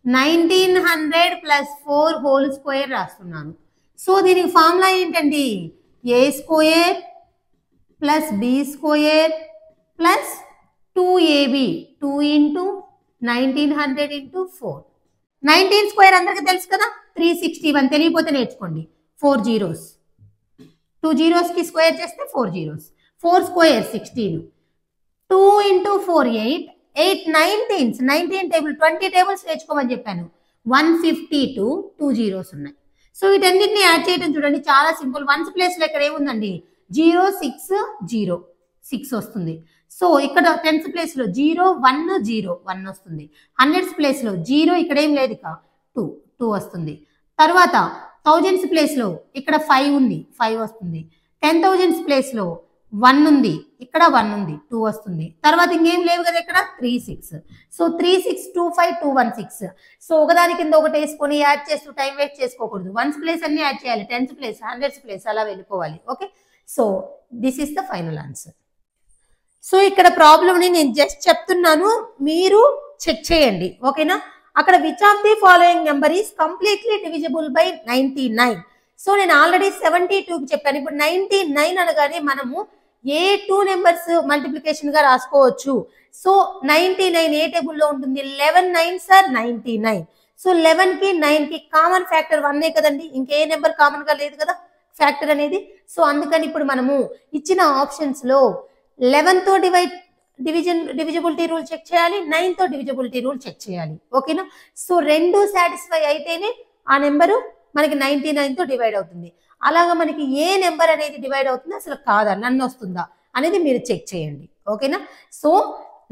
1900 ప్లస్ 4 హోల్ స్క్వేర్ రాస్తున్నాను. సో దీనికి ఫార్ములా ఏంటండి, a square plus b square plus 2ab 2 into 1900 into 4. 19 square అందరికి తెలుసు కదా, 361. తెలియపోతే నేర్చుకోండి. 4 zeros, 2 zeros కి స్క్వేర్ చేస్తే 4 zeros, 4 square 16, 2 into 4 8, 8 19s, 19 table 20 tables నేర్చుకోమని చెప్పాను. 152 2 zeros ఉన్నాయి. సో వీటన్నిటిని యాడ్ చేయడం చూడండి చాలా సింపుల్. వన్స్ ప్లేస్ లో ఇక్కడ ఏముందండి 0 6 0 6 వస్తుంది. సో ఇక్కడ 10th ప్లేస్ లో 0 1 0 1 వస్తుంది. 100th ప్లేస్ లో 0 ఇక్కడ ఏం లేదు ఇక 2 2 వస్తుంది. తర్వాత 1000th ప్లేస్ లో ఇక్కడ 5 ఉంది 5 వస్తుంది. 10,000th ప్లేస్ లో 1 ఉంది, ఇక్కడ 1 ఉంది 2 వస్తుంది. తర్వాత ఇంకేం లేవు కదా ఇక్కడ 3 6. సో 3 6 2 5 2 1 6. సో ఒకదాని కింద ఒకటి వేసుకొని యాడ్ చేస్తూ టైం వేస్ట్ చేసుకోకూడదు. 1th ప్లేస్ అన్ని యాడ్ చేయాలి, 10th ప్లేస్ 100th ప్లేస్ అలా వెళ్ళిపోవాలి. Okay, so this is the final answer. So ఇక్కడ ప్రాబ్లమ్ని నేను జస్ట్ చెప్తున్నాను, మీరు చెక్ చేయండి. ఓకేనా, అక్కడ which of the following number is completely divisible by 99. So నేను ఆల్రెడీ 72కి చెప్పాను. ఇప్పుడు 99 అనగానే మనము ఏ 2 నెంబర్స్ మల్టిప్లికేషన్ గా రాసుకోవచ్చు. సో 99 ఏ టేబుల్లో ఉంటుంది, 11 9s are 99. సో 11 కి 9 కి కామన్ ఫ్యాక్టర్ 1 కదండి, ఇంకే నెంబర్ కామన్ గా లేదు కదా ఫ్యాక్టర్ అనేది. సో అందుకని ఇప్పుడు మనము ఇచ్చిన ఆప్షన్స్ లో 11 తో డివిజిబిలిటీ రూల్ చెక్ చేయాలి, 9 తో డివిజిబిలిటీ రూల్ చెక్ చేయాలి. ఓకేనా, సో రెండు సాటిస్ఫై అయితేనే ఆ నెంబరు మనకి 99 తో డివైడ్ అవుతుంది. అలాగా మనకి ఏ నెంబర్ అనేది డివైడ్ అవుతుంది అసలు కాదా నన్ను వస్తుందా అనేది మీరు చెక్ చేయండి. ఓకేనా, సో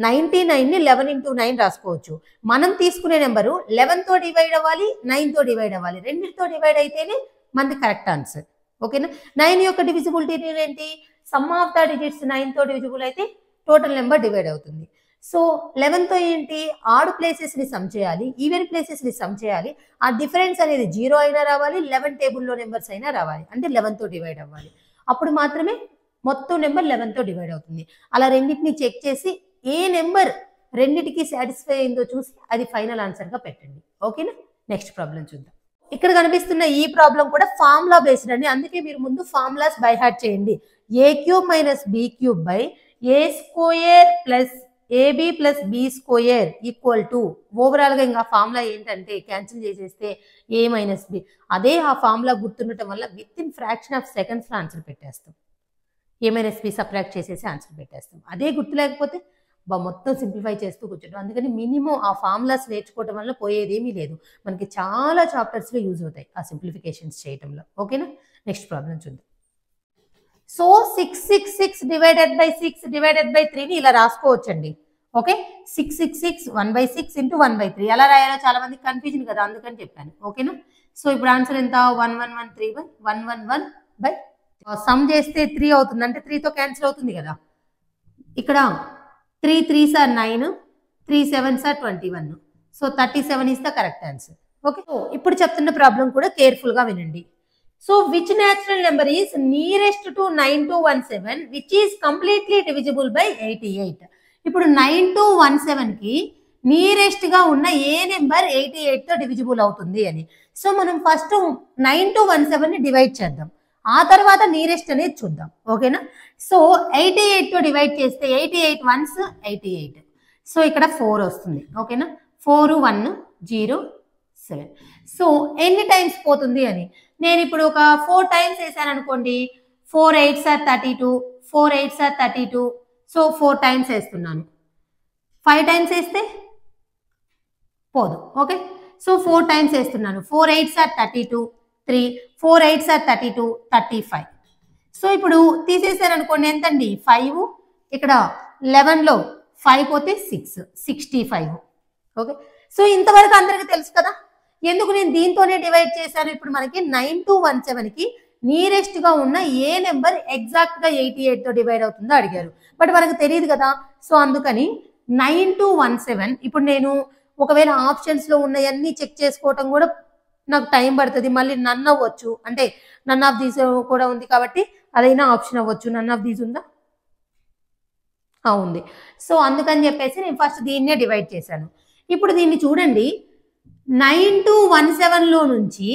99ని 11 ఇంటూ 9 రాసుకోవచ్చు. మనం తీసుకునే నెంబరు 11 తో డివైడ్ అవ్వాలి, 9 తో డివైడ్ అవ్వాలి. రెండింటితో డివైడ్ అయితేనే మనది కరెక్ట్ ఆన్సర్. ఓకేనా, 9 యొక్క డివిజిబిలిటీ ఏంటి, సమ్ ఆఫ్ ద డిజిట్స్ 9 తో డివిజిబుల్ అయితే టోటల్ నెంబర్ డివైడ్ అవుతుంది. సో 11 తో ఏంటి, ఆడ్ ప్లేసెస్ ని సమ్ చేయాలి, ఈవెన్ ప్లేసెస్ ని సమ్ చేయాలి. ఆ డిఫరెన్స్ అనేది 0 అయినా రావాలి, 11 టేబుల్లో నెంబర్స్ అయినా రావాలి, అంటే 11 తో డివైడ్ అవ్వాలి. అప్పుడు మాత్రమే మొత్తం నెంబర్ 11 తో డివైడ్ అవుతుంది. అలా రెండింటిని చెక్ చేసి ఏ నెంబర్ రెండింటికి సాటిస్ఫై అయిందో చూసి అది ఫైనల్ ఆన్సర్ గా పెట్టండి. ఓకేనా, నెక్స్ట్ ప్రాబ్లం చూద్దాం. ఇక్కడ కనిపిస్తున్న ఈ ప్రాబ్లం కూడా ఫార్ములా బేస్డ్ అండి, అందుకే మీరు ముందు ఫార్ములాస్ బై హార్ట్ చేయండి. A cube minus b cube by a square plus ab plus b square equal to, overall గా ఇంకా ఫార్ములా ఏంటంటే క్యాన్సిల్ చేసేస్తే ఏ మైనస్ బి. అదే ఆ ఫార్ములా గుర్తుండటం వల్ల with in fraction of seconds లో ఆన్సర్ పెట్టేస్తాం. ఏ మైనస్ బి సబ్ట్రాక్ట్ చేసేసి ఆన్సర్ పెట్టేస్తాం. అదే గుర్తు లేకపోతే మొత్తం సింప్లిఫై చేస్తూ కూర్చుంటాం. అందుకని మినిమం ఆ ఫార్ములాస్ నేర్చుకోవడం వల్ల పోయేదేమీ లేదు, మనకి చాలా చాప్టర్స్ లో యూజ్ అవుతాయి ఆ సింప్లిఫికేషన్స్ చేయడంలో. ఓకేనా, నెక్స్ట్ ప్రాబ్లం చూద్దాం. So 666 divided by 6 divided by 3ని ఇలా రాసుకోవచ్చండి. ఓకే, 666 1/6 ఇంటూ 1/3 ఎలా రాయాలో చాలా మందికి కన్ఫ్యూజన్ కదా, అందుకని చెప్పాను. ఓకేనా, సో ఇప్పుడు ఆన్సర్ ఎంత, 1113 బై 111 బై సమ్ చేస్తే 3 అవుతుంది, అంటే 3తో క్యాన్సిల్ అవుతుంది కదా. ఇక్కడ 3 3s are 9, 3 7s are 21. So 37 is the correct answer. Okay, so ఇప్పుడు చెప్తున్న ప్రాబ్లం కూడా కేర్ఫుల్ గా వినండి. So which natural number is nearest to 9217 which is completely divisible by 88. ఇప్పుడు 9217 కి నియరెస్ట్ గా ఉన్న ఏ నెంబర్ 88 తో డివిజిబుల్ అవుతుంది అని. సో మనం ఫస్ట్ 9217 ని డివైడ్ చేద్దాం, ఆ తర్వాత నియరెస్ట్ అనేది చూద్దాం. ఓకేనా, సో 88 తో డివైడ్ చేస్తే 88 1s 88. సో ఇక్కడ 4 వస్తుంది. ఓకేనా, 4 1 0 7. సో ఎన్ని టైమ్స్ పోతుంది అని నేను ఇప్పుడు ఒక 4 టైమ్స్ వేసాను అనుకోండి, 4 8s are 32, 4 8s are 32. So 4 times వేస్తున్నాను. 5 టైమ్స్ వేస్తే పోదు. ఓకే, సో 4 టైమ్స్ వేస్తున్నాను. 4 8s are 32 3, 4 8s are 32 35. So ఇప్పుడు తీసేసారు అనుకోండి ఎంతండి 5, ఇక్కడ 11లో 5 పోతే 6, 65. ఓకే, సో ఇంతవరకు అందరికీ తెలుసు కదా. ఎందుకు నేను దీంతోనే డివైడ్ చేశాను. ఇప్పుడు మనకి 9217కి నియరెస్ట్ గా ఉన్న ఏ నెంబర్ ఎగ్జాక్ట్ గా 88తో డివైడ్ అవుతుందో అడిగారు. బట్ మనకు తెలియదు కదా. సో అందుకని 9217 ఇప్పుడు నేను ఒకవేళ ఆప్షన్స్ లో ఉన్నవన్నీ చెక్ చేసుకోవటం కూడా నాకు టైం పడుతుంది. మళ్ళీ నన్ అవ్వచ్చు, అంటే నన్ ఆఫ్ దీస్ కూడా ఉంది కాబట్టి అదైనా ఆప్షన్ అవ్వచ్చు. నన్ ఆఫ్ దీస్ ఉందా? ఉంది. సో అందుకని చెప్పేసి నేను ఫస్ట్ దీన్నే డివైడ్ చేశాను. ఇప్పుడు దీన్ని చూడండి, 9217లో నుంచి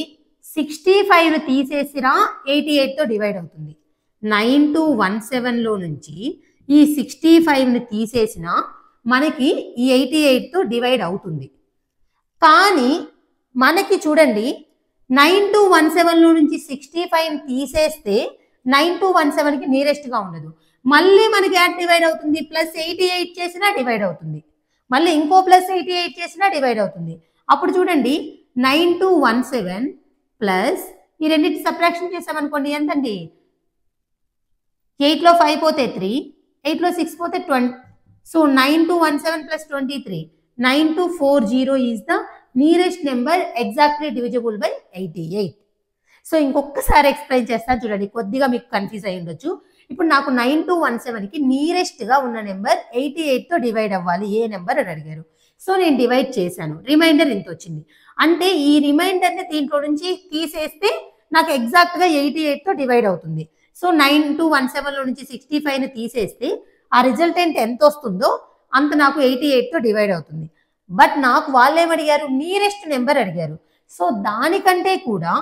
65ను తీసేసిరా 88తో డివైడ్ అవుతుంది. 9217లో నుంచి ఈ 65ని తీసేసిన మనకి ఈ 88తో డివైడ్ అవుతుంది. కానీ మనకి చూడండి 9217లో నుంచి 65ని తీసేస్తే 9217కి నియరెస్ట్ గా ఉండదు. మళ్ళీ మనకి యాడ్ డివైడ్ అవుతుంది. ప్లస్ 88 చేసినా డివైడ్ అవుతుంది. మళ్ళీ ఇంకో ప్లస్ 88 చేసినా డివైడ్ అవుతుంది. అప్పుడు చూడండి 9217 ప్లస్ ఈ రెండింటి సబ్ట్రాక్షన్ చేసామనుకోండి ఎంతండి, 8లో 5 పోతే 3, 8లో 6 పోతే 20. So 9217 plus 23, 9240 is the nearest number exactly divisible by 88. So ఇంకొకసారి ఎక్స్ప్లెయిన్ చేస్తాను చూడండి, కొద్దిగా మీకు కన్ఫ్యూజ్ అయి ఉండొచ్చు. ఇప్పుడు నాకు 9217కి నియరెస్ట్ గా ఉన్న నెంబర్ 88తో డివైడ్ అవ్వాలి ఏ నెంబర్ అని అడిగారు. సో నేను డివైడ్ చేశాను, రిమైండర్ ఎంత వచ్చింది అంటే ఈ రిమైండర్ని దీంట్లో నుంచి తీసేస్తే నాకు ఎగ్జాక్ట్ గా 88తో డివైడ్ అవుతుంది. సో 9217లో నుంచి 65ని తీసేస్తే ఆ రిజల్టెంట్ ఎంత వస్తుందో అంత నాకు 88తో డివైడ్ అవుతుంది. బట్ నాకు వాళ్ళు ఏమడిగారు, నియరెస్ట్ నెంబర్ అడిగారు. సో దానికంటే కూడా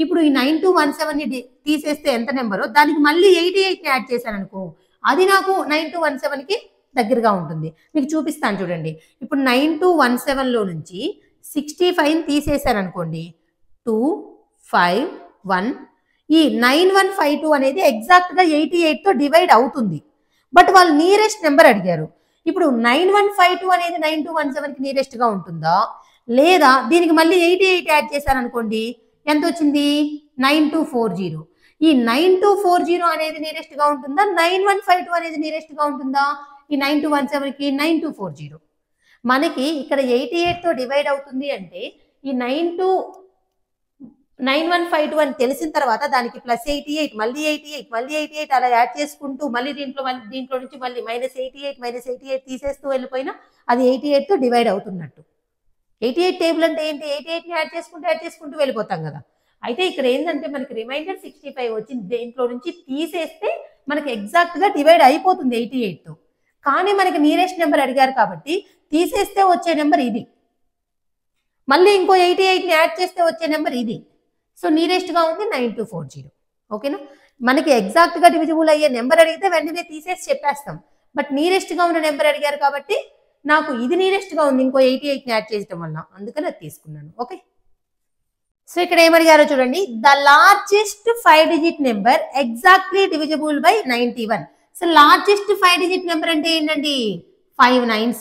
ఇప్పుడు ఈ 9217ని తీసేస్తే ఎంత నెంబరో దానికి మళ్ళీ 88ని యాడ్ చేశాను అనుకో, అది నాకు 9217కి దగ్గరగా ఉంటుంది. మీకు చూపిస్తాను చూడండి. ఇప్పుడు 9217లో నుంచి 65ని తీసేశాను అనుకోండి, 2, 5, 1. ఈ 9152 అనేది ఎగ్జాక్ట్ గా 88తో డివైడ్ అవుతుంది. బట్ వాళ్ళు నియరెస్ట్ నెంబర్ అడిగారు. ఇప్పుడు 9152 అనేది 9217కి నియరెస్ట్ గా ఉంటుందా, లేదా దీనికి మళ్ళీ 88 యాడ్ చేశాను అనుకోండి ఎంత వచ్చింది 9240. ఈ 9240 అనేది నియరెస్ట్ గా ఉంటుందా, 9152 అనేది నియరెస్ట్ గా ఉంటుందా? ఈ 9217కి 9240. మనకి ఇక్కడ 88తో డివైడ్ అవుతుంది అంటే ఈ 9152 అని తెలిసిన తర్వాత దానికి ప్లస్ 88, మళ్ళీ 88, మళ్ళీ 88 అలా యాడ్ చేసుకుంటూ మళ్ళీ దీంట్లో నుంచి మళ్ళీ -88 తీసేస్తూ వెళ్ళిపోయినా అది 88తో డివైడ్ అవుతున్నట్టు. 88 టేబుల్ అంటే ఏంటి, 88ని యాడ్ చేసుకుంటూ వెళ్ళిపోతాం కదా. అయితే ఇక్కడ ఏంటంటే మనకి రిమైండర్ 65 వచ్చింది, దీంట్లో నుంచి తీసేస్తే మనకి ఎగ్జాక్ట్ గా డివైడ్ అయిపోతుంది 88తో. కానీ మనకి నియరెస్ట్ నెంబర్ అడిగారు కాబట్టి తీసేస్తే వచ్చే నెంబర్ ఇది, మళ్ళీ ఇంకో 88ని యాడ్ చేస్తే వచ్చే నెంబర్ ఇది. సో నియరెస్ట్ గా ఉంది 9240. ఓకేనా, మనకి ఎగ్జాక్ట్ గా డివిజిబుల్ అయ్యే నెంబర్ అడిగితే వెంటనే తీసేసి చెప్పేస్తాం. బట్ నియరెస్ట్ గా ఉన్న నెంబర్ అడిగారు కాబట్టి నాకు ఇది నియరెస్ట్ గా ఉంది ఇంకో 88ని యాడ్ చేయడం వల్ల, అందుకని అది తీసుకున్నాను. ఓకే, సో ఇక్కడ ఏమడిగారో చూడండి, the largest 5 digit number exactly divisible by 91. So largest 5 digit number అంటే ఏంటండి 5 9s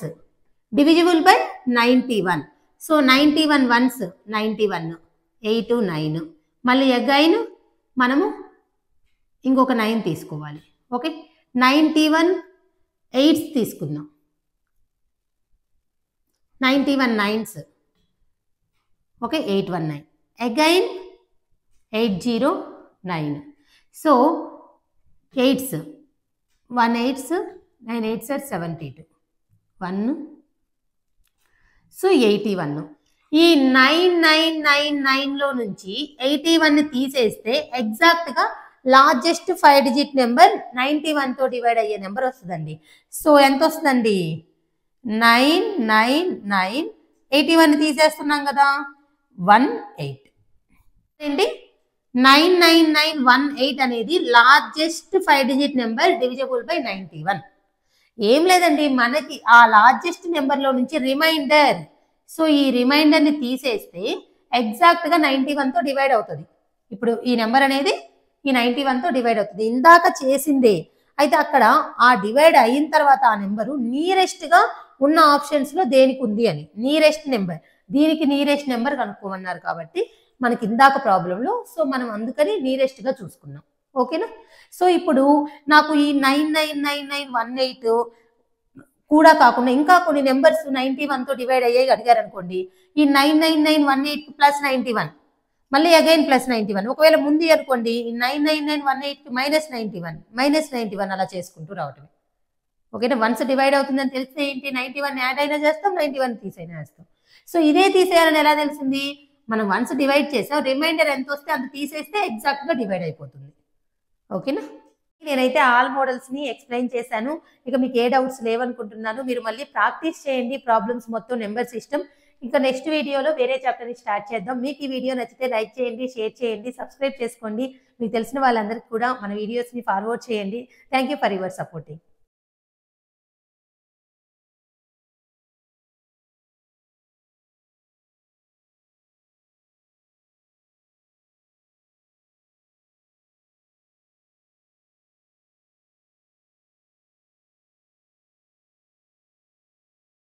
divisible by 91. So 91 1s 91, 8 9, మళ్ళీ అగైన్ మనము ఇంకొక 9 తీసుకోవాలి. ఓకే, 91 8s తీసుకుందాం, 91 9s. Okay, 819 again 809. So 8s 1 8s 9 8s 72 1. So 81. ఈ 9999లో నుంచి 81ని తీసేస్తే ఎగ్జాక్ట్ గా లార్జెస్ట్ 5 డిజిట్ నెంబర్ 91తో డివైడ్ అయ్యే నెంబర్ వస్తుందండి. సో ఎంత వస్తుందండి 999. 81ని తీసేస్తున్నాం కదా 18 ఏంటి 99918 అనేది largest 5 digit number divisible by 91. ఏం లేదండి, మనకి ఆ లార్జెస్ట్ నెంబర్లో నుంచి రిమైండర్, సో ఈ రిమైండర్ని తీసేస్తే ఎగ్జాక్ట్గా 91తో డివైడ్ అవుతుంది. ఇప్పుడు ఈ నెంబర్ అనేది ఈ 91తో డివైడ్ అవుతుంది, ఇందాక చేసిందే. అయితే అక్కడ ఆ డివైడ్ అయిన తర్వాత ఆ నెంబరు నియరెస్ట్గా ఉన్న ఆప్షన్స్లో దేనికి ఉంది అని, నియరెస్ట్ నెంబర్, దీనికి నియరెస్ట్ నెంబర్ కనుక్కోమన్నారు కాబట్టి మనకి ఇందాక ప్రాబ్లంలో, సో మనం అందుకని నియరెస్ట్గా చూసుకున్నాం. ఓకేనా. సో ఇప్పుడు నాకు ఈ 999918 కూడా కాకుండా ఇంకా కొన్ని నెంబర్స్ 91తో డివైడ్ అయ్యాయి అడిగారు అనుకోండి, ఈ 99918 ప్లస్ 91 మళ్ళీ అగైన్ ప్లస్ 91. ఒకవేళ ముందు అనుకోండి 99918 -91 అలా చేసుకుంటూ రావటమే. ఓకేనా. వన్స్ డివైడ్ అవుతుందని తెలిస్తే ఏంటి, 91 యాడ్ అయినా చేస్తాం, 91 తీసైనా వేస్తాం. సో ఇదే తీసేయాలని ఎలా తెలిసింది, మనం వన్స్ డివైడ్ చేసాం, రిమైండర్ ఎంత వస్తే అంత తీసేస్తే ఎగ్జాక్ట్గా డివైడ్ అయిపోతుంది. ఓకేనా. నేనైతే ఆల్ మోడల్స్ని ఎక్స్ప్లెయిన్ చేశాను. ఇక మీకు ఏ డౌట్స్ లేవనుకుంటున్నాను. మీరు మళ్ళీ ప్రాక్టీస్ చేయండి ప్రాబ్లమ్స్ మొత్తం నెంబర్ సిస్టమ్. ఇంకా నెక్స్ట్ వీడియోలో వేరే చాప్టర్ని స్టార్ట్ చేద్దాం. మీకు ఈ వీడియో నచ్చితే లైక్ చేయండి, షేర్ చేయండి, సబ్స్క్రైబ్ చేసుకోండి. మీకు తెలిసిన వాళ్ళందరికీ కూడా మన వీడియోస్ని ఫార్వర్డ్ చేయండి. Thank you for your supporting.